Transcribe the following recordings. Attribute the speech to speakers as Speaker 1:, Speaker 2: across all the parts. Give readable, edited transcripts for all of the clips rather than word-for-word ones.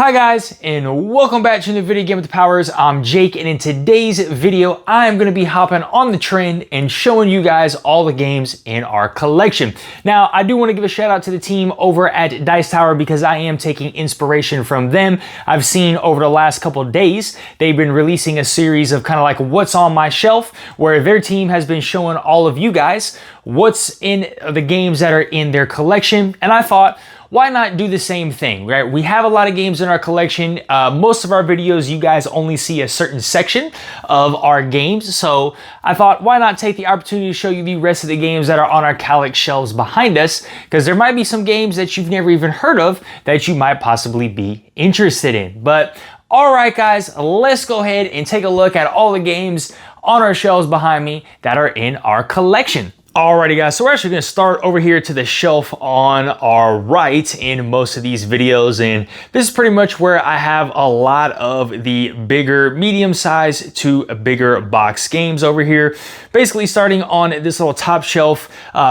Speaker 1: Hi guys, and welcome back to the video game with the powers. I'm Jake, and in today's video, I'm going to be hopping on the trend and showing you guys all the games in our collection. Now, I do want to give a shout out to the team over at Dice Tower because I am taking inspiration from them. I've seen over the last couple of days, they've been releasing a series of kind of like what's on my shelf, where their team has been showing all of you guys what's in the games that are in their collection, and I thought, why not do the same thing, right? We have a lot of games in our collection. Most of our videos, you guys only see a certain section of our games. So I thought, why not take the opportunity to show you the rest of the games that are on our Calyx shelves behind us? Because there might be some games that you've never even heard of that you might possibly be interested in. But all right, guys, let's go ahead and take a look at all the games on our shelves behind me that are in our collection. Alrighty guys, so we're actually going to start over here to the shelf on our right in most of these videos, and this is pretty much where I have a lot of the bigger medium size to bigger box games over here. Basically starting on this little top shelf,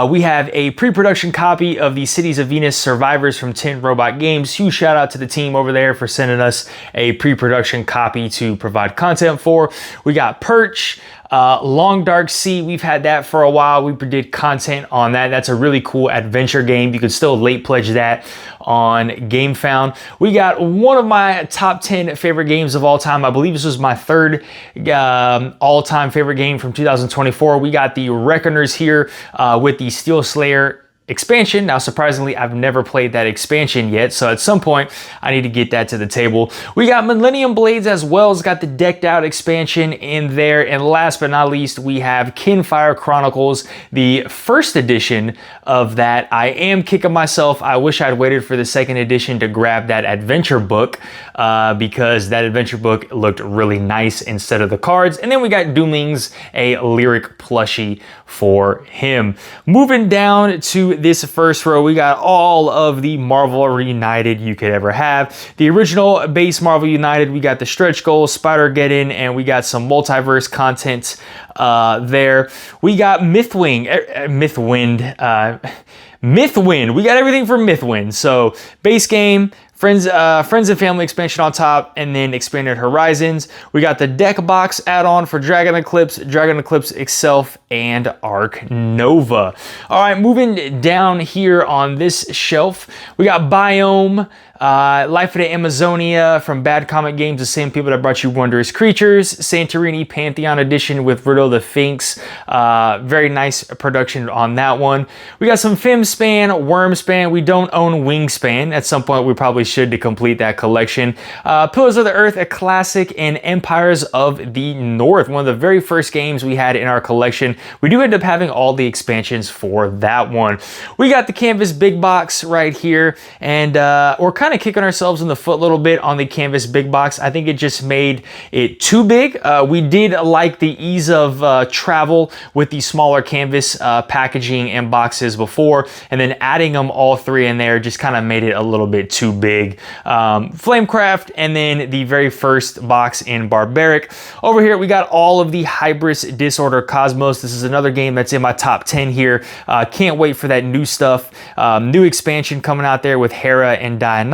Speaker 1: we have a pre-production copy of the Cities of Venus Survivors from 10 Robot Games. Huge shout out to the team over there for sending us a pre-production copy to provide content for. We got Perch, Long Dark Sea, we've had that for a while. We did content on that. That's a really cool adventure game. You can still late pledge that on GameFound. We got one of my top 10 favorite games of all time. I believe this was my third all-time favorite game from 2024. We got the Reckoners here with the Steel Slayer expansion. Now, surprisingly, I've never played that expansion yet, so at some point I need to get that to the table. We got Millennium Blades as well. It's got the decked out expansion in there, and last but not least, we have Kinfire Chronicles, the first edition of that. I am kicking myself. I wish I'd waited for the second edition to grab that adventure book because that adventure book looked really nice instead of the cards. And then we got Doomlings, a lyric plushie for him. Moving down to this first row, we got all of the Marvel United you could ever have. The original base Marvel United, we got the stretch goals, Spider-Geddon, and we got some multiverse content there. We got Mythwind. We got everything from Mythwind. So base game, Friends and Family expansion on top, and then Expanded Horizons. We got the deck box add-on for Dragon Eclipse itself, and Arc Nova. All right, moving down here on this shelf, we got Biome, Life of the Amazonia from Bad Comic Games, the same people that brought you Wondrous Creatures, Santorini Pantheon Edition with Riddle the Sphinx. Very nice production on that one. We got some Femspan, Wormspan. We don't own Wingspan. At some point, we probably should to complete that collection. Pillars of the Earth, a classic, and Empires of the North, one of the very first games we had in our collection. We do end up having all the expansions for that one. We got the Canvas Big Box right here, and we're kind of kicking ourselves in the foot a little bit on the Canvas Big Box. I think it just made it too big. We did like the ease of travel with the smaller canvas packaging and boxes before, and then adding them all three in there just kind of made it a little bit too big. Flamecraft, and then the very first box in Barbaric. Over here, we got all of the Hybris Disorder Cosmos. This is another game that's in my top 10 here. Can't wait for that new stuff. New expansion coming out there with Hera and Dionysus.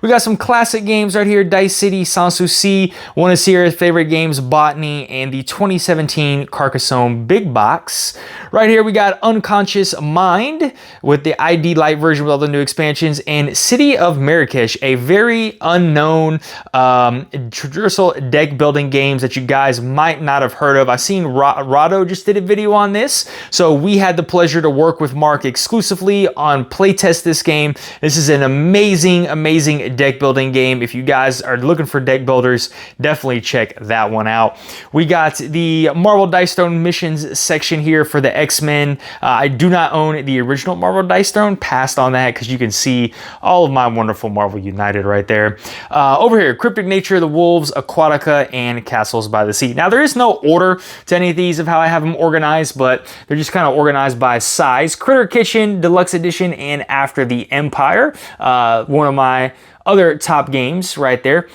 Speaker 1: We got some classic games right here. Dice City, Sans Souci, one of Sierra's favorite games, Botany, and the 2017 Carcassonne Big Box. Right here, we got Unconscious Mind with the ID Light version with all the new expansions, and City of Marrakesh, a very unknown traditional deck building games that you guys might not have heard of. I've seen Rado just did a video on this, so we had the pleasure to work with Mark exclusively on playtest this game. This is an amazing deck building game. If you guys are looking for deck builders, definitely check that one out. We got the Marvel Dice Throne missions section here for the X-Men. I do not own the original Marvel Dice Throne, passed on that because you can see all of my wonderful Marvel United right there. Over here, Cryptic Nature of the Wolves, Aquatica, and Castles by the Sea. Now, there is no order to any of these of how I have them organized, but they're just kind of organized by size. Critter Kitchen, Deluxe Edition, and After the Empire. One of my other top games right there.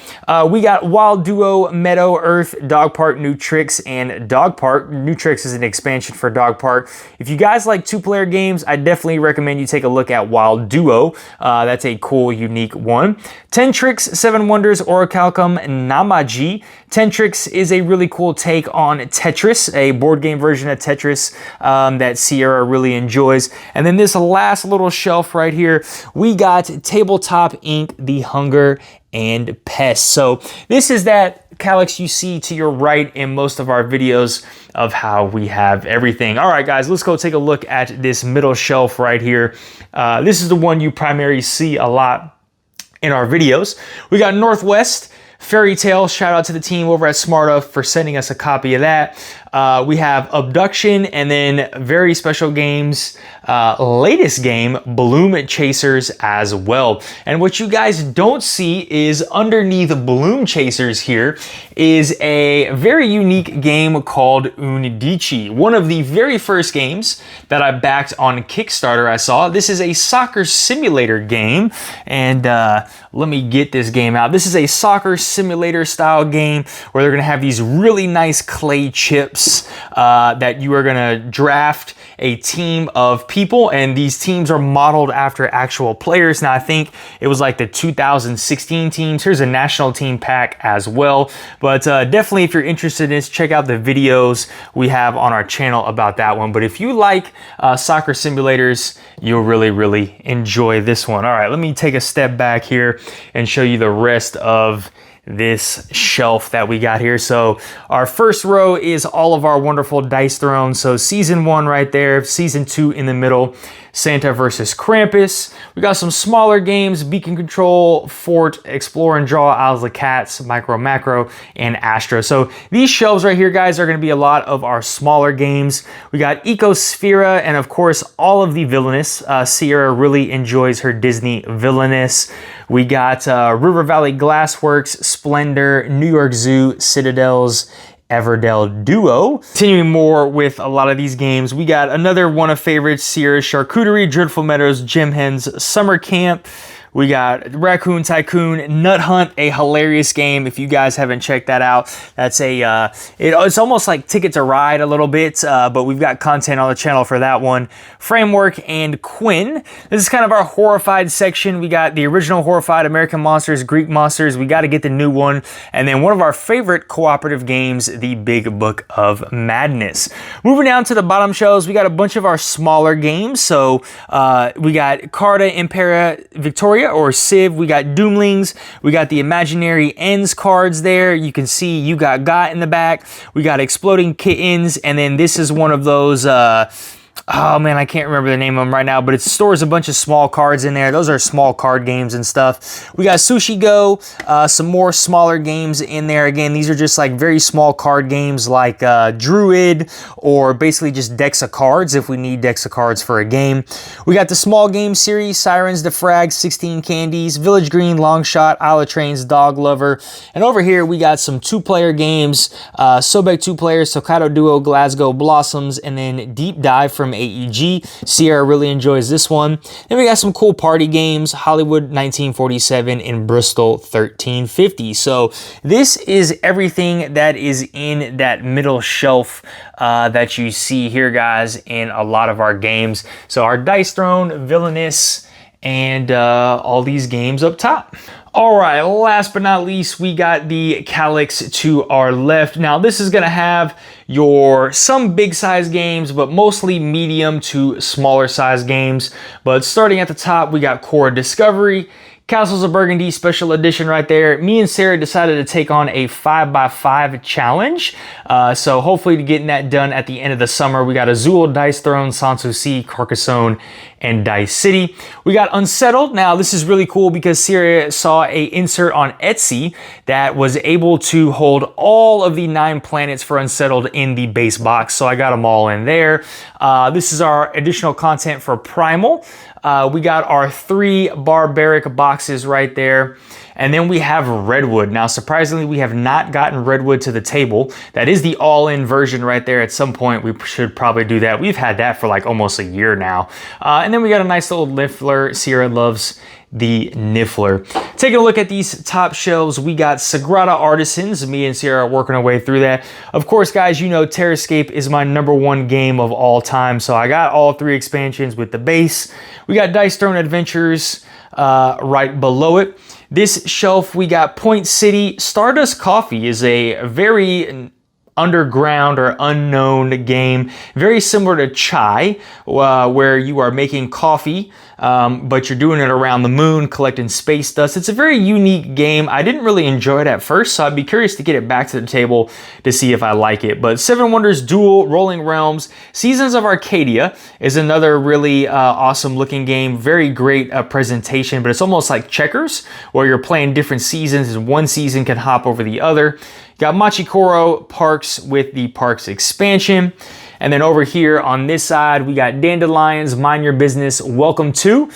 Speaker 1: We got Wild Duo, Meadow, Earth, Dog Park, New Tricks, and Dog Park. New Tricks is an expansion for Dog Park. If you guys like two-player games, I definitely recommend you take a look at Wild Duo. That's a cool, unique one. 10 Tricks, 7 Wonders, Orichalcum, Namaji. 10 Tricks is a really cool take on Tetris, a board game version of Tetris that Sierra really enjoys. And then this last little shelf right here, we got Tabletop Inc., The Hunger and Pest. So this is that Calyx you see to your right in most of our videos of how we have everything. All right, guys, let's go take a look at this middle shelf right here. This is the one you primarily see a lot in our videos. We got Northwest, Fairy Tale. Shout out to the team over at SmartUp for sending us a copy of that. We have Abduction, and then very special games, latest game, Bloom Chasers as well. And what you guys don't see is underneath Bloom Chasers here is a very unique game called Undici. One of the very first games that I backed on Kickstarter I saw. This is a soccer simulator game, and let me get this game out. This is a soccer simulator style game where they're gonna have these really nice clay chips that you are gonna draft a team of people, and these teams are modeled after actual players. Now I think it was like the 2016 teams. Here's a national team pack as well. But definitely if you're interested in this, check out the videos we have on our channel about that one. But if you like soccer simulators, you'll really enjoy this one. All right, let me take a step back here and show you the rest of this shelf that we got here. So our first row is all of our wonderful Dice Throne. So season 1 right there, season 2 in the middle, Santa versus Krampus. We got some smaller games, Beacon Control, Fort, Explore and Draw, Isles of Cats, Micro Macro, and Astra. So these shelves right here, guys, are going to be a lot of our smaller games. We got Ecosphera, and of course, all of the Villainous. Sierra really enjoys her Disney Villainous. We got River Valley Glassworks, Splendor, New York Zoo, Citadels, Everdell Duo. Continuing more with a lot of these games, we got another one of favorites, Sierra's Charcuterie, Dreadful Meadows, Gem Hens, Summer Camp. We got Raccoon Tycoon, Nut Hunt, a hilarious game. If you guys haven't checked that out, that's a, it's almost like Ticket to Ride a little bit, but we've got content on the channel for that one. Framework and Quinn. This is kind of our horrified section. We got the original horrified, American Monsters, Greek Monsters. We got to get the new one. And then one of our favorite cooperative games, The Big Book of Madness. Moving down to the bottom shelves, we got a bunch of our smaller games. So we got Carta Impera Victoria, or Civ. We got Doomlings. We got the Imaginary Ends cards there. You can see You Got in the back. We got Exploding Kittens, and then this is one of those oh man, I can't remember the name of them right now, but it stores a bunch of small cards in there. Those are small card games and stuff. We got Sushi Go, some more smaller games in there. Again, these are just like very small card games like Druid, or basically just decks of cards if we need decks of cards for a game. We got the small game series, Sirens, Defrag, 16 Candies, Village Green, Long Shot, Isle of Trains, Dog Lover. And over here, we got some two-player games, Sobek 2-player, Staccato Duo, Glasgow Blossoms, and then Deep Dive from AEG. Sierra really enjoys this one. Then we got some cool party games, Hollywood 1947 and Bristol 1350. So this is everything that is in that middle shelf that you see here, guys, in a lot of our games. So our Dice Throne, Villainous, and all these games up top. All right, last but not least, we got the Calyx to our left. Now, this is going to have some big size games, but mostly medium to smaller size games. But starting at the top, we got Core Discovery, Castles of Burgundy Special Edition right there. Me and Sarah decided to take on a 5x5 challenge. So hopefully getting that done at the end of the summer. We got Azul, Dice Throne, Sanssouci, Carcassonne, and Dice City. We got Unsettled. Now this is really cool because Sarah saw a insert on Etsy that was able to hold all of the 9 planets for Unsettled in the base box. So I got them all in there. This is our additional content for Primal. We got our 3 barbaric boxes right there. And then we have Redwood. Now, surprisingly, we have not gotten Redwood to the table. That is the all-in version right there. At some point, we should probably do that. We've had that for like almost a year now. And then we got a nice little Liffler. Sierra loves the Niffler. Taking a look at these top shelves, we got Sagrada Artisans. Me and Sierra are working our way through that. Of course, guys, you know Terrascape is my #1 game of all time, so I got all 3 expansions with the base. We got Dice Throne Adventures right below it. This shelf, we got Point City. Stardust Coffee is a very underground or unknown game, very similar to Chai, where you are making coffee, but you're doing it around the moon, collecting space dust. It's a very unique game. I didn't really enjoy it at first, so I'd be curious to get it back to the table to see if I like it. But Seven Wonders Duel, Rolling Realms, Seasons of Arcadia is another really awesome looking game. Very great presentation, but it's almost like checkers, where you're playing different seasons and one season can hop over the other. Got Machikoro Parks with the Parks expansion. And then over here on this side, we got Dandelions, Mind Your Business, Welcome To,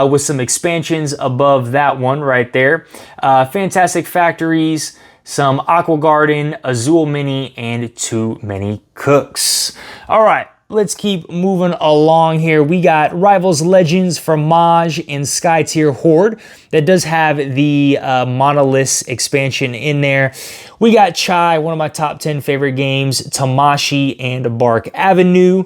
Speaker 1: with some expansions above that one right there. Fantastic Factories, some Aqua Garden, Azul Mini, and Too Many Cooks. All right. Let's keep moving along here. We got Rivals Legends from Maj and Sky Tier Horde. That does have the Monolith expansion in there. We got Chai, one of my top 10 favorite games, Tamashi and Bark Avenue.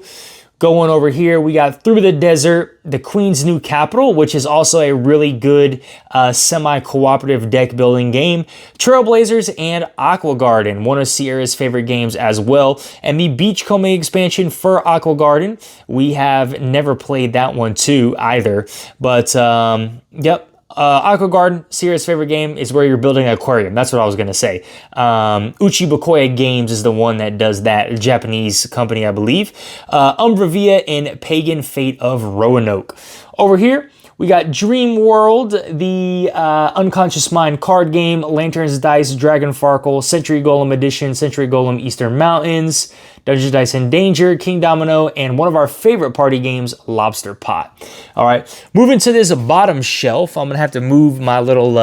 Speaker 1: Going over here, we got Through the Desert, The Queen's New Capital, which is also a really good semi-cooperative deck building game. Trailblazers and Aqua Garden, one of Sierra's favorite games as well. And the Beachcombing expansion for Aqua Garden, we have never played that one too either. But yep. Aqua Garden, Sierra's favorite game, is where you're building an aquarium. That's what I was going to say. Uchibakoya Games is the one that does that, a Japanese company, I believe. Umbravia and Pagan Fate of Roanoke. Over here, we got Dream World, the Unconscious Mind card game, Lanterns Dice, Dragon Farkle, Century Golem Edition, Century Golem Eastern Mountains, Dungeons Dice in Danger, King Domino, and one of our favorite party games, Lobster Pot. All right, moving to this bottom shelf, I'm gonna have to move my little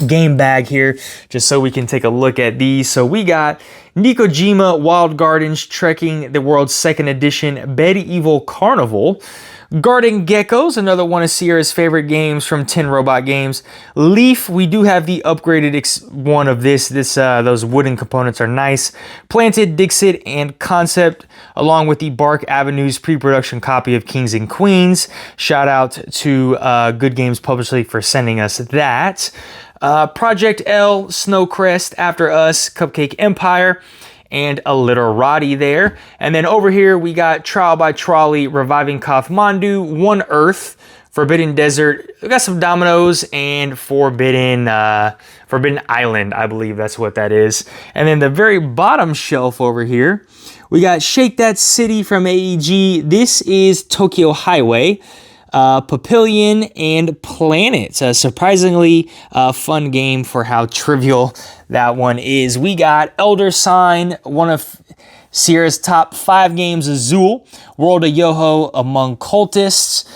Speaker 1: game bag here just so we can take a look at these. So we got Nikojima Wild Gardens Trekking the World's 2nd Edition Medieval Carnival. Garden Geckos, another one of Sierra's favorite games from 10 Robot Games. Leaf, we do have the upgraded one of this. Those wooden components are nice. Planted, Dixit, and Concept, along with the Bark Avenue's pre-production copy of Kings and Queens. Shout out to Good Games Publishing for sending us that. Project L, Snowcrest, After Us, Cupcake Empire, and a Literati there. And then over here, we got Trial by Trolley, Reviving Kathmandu, One Earth, Forbidden Desert. We got some Dominoes and Forbidden Island, I believe that's what that is. And then the very bottom shelf over here, we got Shake That City from AEG. This is Tokyo Highway. Papillion and Planets, a surprisingly fun game for how trivial that one is. We got Elder Sign, one of Sierra's top 5 games, Azul, World of Yoho Among Cultists.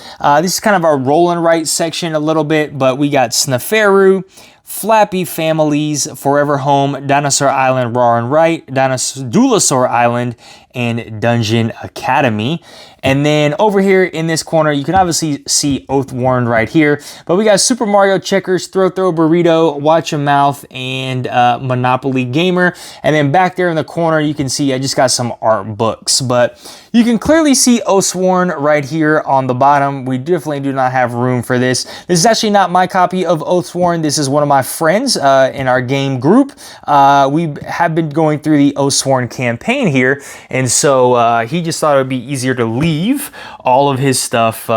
Speaker 1: This is kind of our roll and write section a little bit, but we got Snaferu, Flappy Families, Forever Home, Dinosaur Island, Raw and Right, Dulasaur Island, and Dungeon Academy. And then over here in this corner, you can obviously see Oathworn right here, but we got Super Mario Checkers, Throw Burrito, Watch Your Mouth, and Monopoly Gamer. And then back there in the corner, you can see I just got some art books, but you can clearly see Oathsworn right here on the bottom. We definitely do not have room for this. This is actually not my copy of Oathsworn. This is one of my friends in our game group. We have been going through the Oathsworn campaign here, and so he just thought it would be easier to leave all of his stuff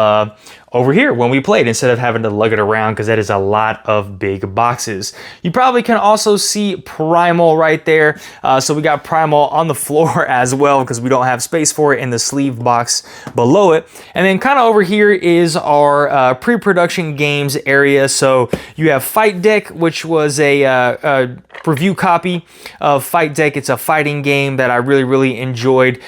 Speaker 1: over here when we played instead of having to lug it around, because that is a lot of big boxes. You probably can also see Primal right there. So we got Primal on the floor as well because we don't have space for it in the sleeve box below it. And then kind of over here is our pre-production games area. So you have Fight Deck, which was a review copy of Fight Deck. It's a fighting game that I really enjoyed.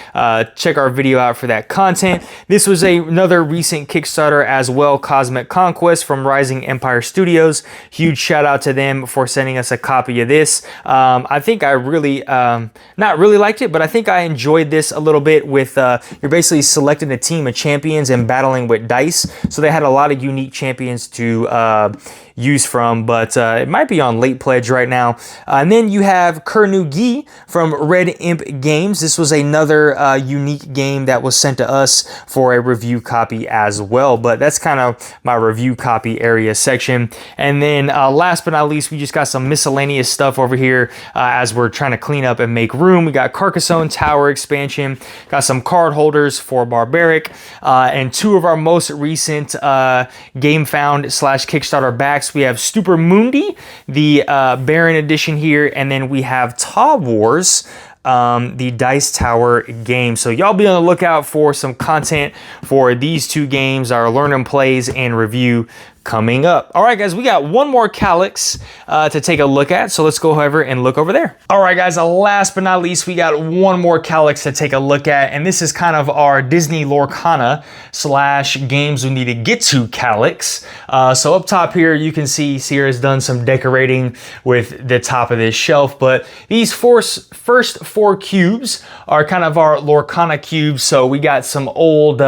Speaker 1: Check our video out for that content. This was another recent Kickstarter as well, Cosmic Conquest from Rising Empire Studios. Huge shout out to them for sending us a copy of this. I think I really, not really liked it, but I think I enjoyed this a little bit with, you're basically selecting a team of champions and battling with dice. So they had a lot of unique champions to use from, but it might be on late pledge right now. And then you have Kurnugi from Red Imp Games. This was another unique game that was sent to us for a review copy as well, but that's kind of my review copy area section. And then last but not least, we just got some miscellaneous stuff over here as we're trying to clean up and make room. We got Carcassonne Tower expansion, got some card holders for Barbaric, and two of our most recent game found / Kickstarter backs. We have Stupor Mundi, the Baron edition here, and then we have Taw Wars, the Dice Tower game. So y'all be on the lookout for some content for these two games, our learn and plays and review coming up. All right, guys, we got one more Calyx to take a look at, so let's go over and look over there. All right, guys, last but not least, we got one more Calyx to take a look at, and this is kind of our Disney Lorcana / games we need to get to Calyx. So up top here, you can see Sierra's done some decorating with the top of this shelf, but these first four cubes are kind of our Lorcana cubes. So we got some old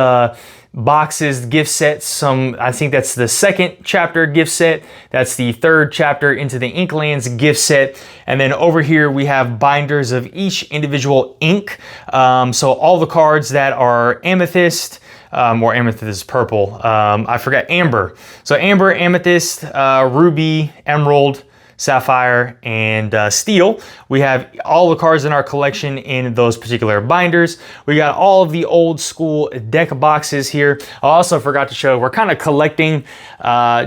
Speaker 1: boxes, gift sets, I think that's the second chapter gift set, that's the third chapter Into the Inklands gift set, and then over here we have binders of each individual ink. So all the cards that are amethyst, or amethyst is purple, I forgot, amber. So amber, amethyst, ruby, emerald, sapphire, and steel. We have all the cards in our collection in those particular binders. We got all of the old school deck boxes here. I also forgot to show, we're kind of collecting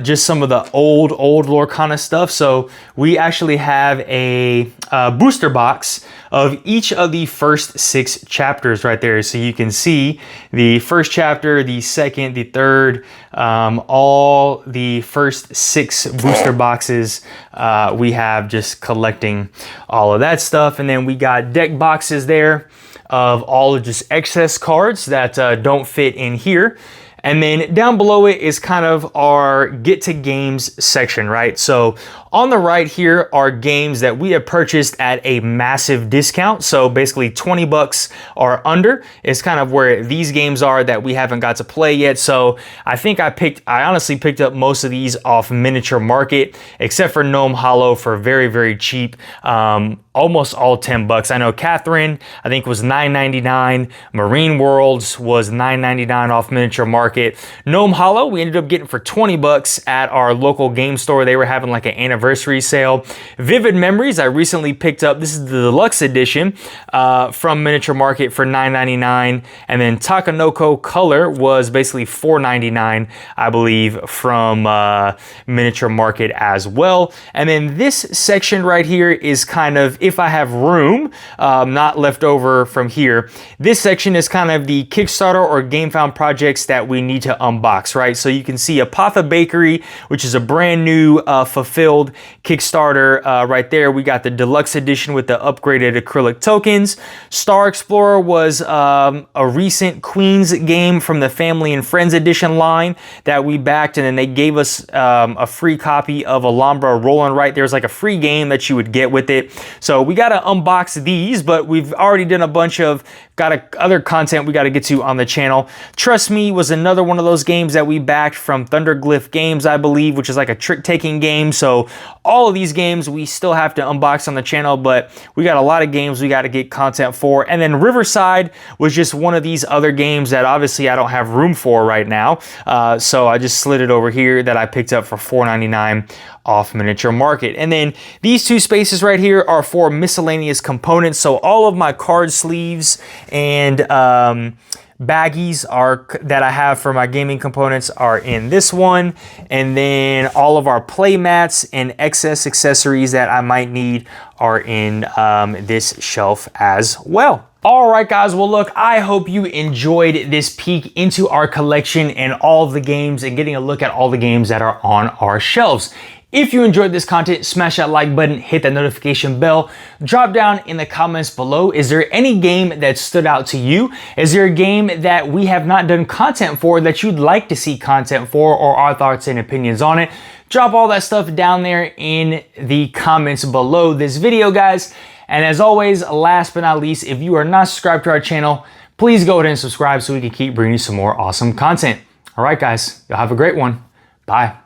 Speaker 1: just some of the old Lorcana stuff. So we actually have a booster box of each of the first 6 chapters right there. So you can see the first chapter, the second, the third, all the first 6 booster boxes we have, just collecting all of that stuff. And then we got deck boxes there of all of just excess cards that don't fit in here. And then down below it is kind of our get to games section, right? So on the right here are games that we have purchased at a massive discount. So basically 20 bucks or under is kind of where these games are that we haven't got to play yet. So I think I honestly picked up most of these off Miniature Market, except for Gnome Hollow for very, very cheap. Almost all 10 bucks. I know Catherine, I think, was $9.99. Marine Worlds was $9.99 off Miniature Market. Gnome Hollow, we ended up getting for 20 bucks at our local game store. They were having like an anniversary sale. Vivid Memories, I recently picked up. This is the deluxe edition from Miniature Market for $9.99. And then Takanoko Color was basically $4.99, I believe, from Miniature Market as well. And then this section right here is kind of, if I have room, not left over from here. This section is kind of the Kickstarter or GameFound projects that we need to unbox, right? So you can see Apotha Bakery, which is a brand new fulfilled Kickstarter right there. We got the deluxe edition with the upgraded acrylic tokens. Star Explorer was a recent Queens game from the Family and Friends edition line that we backed, and then they gave us a free copy of Alhambra Roll and Write. There's like a free game that you would get with it. So we got to unbox these, but we've already done a bunch of other content we got to get to on the channel. Trust Me was another one of those games that we backed from Thunderglyph Games, I believe, which is like a trick-taking game. So all of these games we still have to unbox on the channel, but we got a lot of games we got to get content for. And then Riverside was just one of these other games that obviously I don't have room for right now. So I just slid it over here that I picked up for $4.99 off Miniature Market. And then these two spaces right here are for miscellaneous components. So all of my card sleeves and baggies that I have for my gaming components are in this one. And then all of our play mats and excess accessories that I might need are in this shelf as well. All right, guys, well, look, I hope you enjoyed this peek into our collection and all of the games and getting a look at all the games that are on our shelves. If you enjoyed this content, smash that like button, hit that notification bell, drop down in the comments below. Is there any game that stood out to you? Is there a game that we have not done content for that you'd like to see content for, or our thoughts and opinions on it? Drop all that stuff down there in the comments below this video, guys. And as always, last but not least, if you are not subscribed to our channel, please go ahead and subscribe so we can keep bringing you some more awesome content. All right, guys, y'all have a great one. Bye.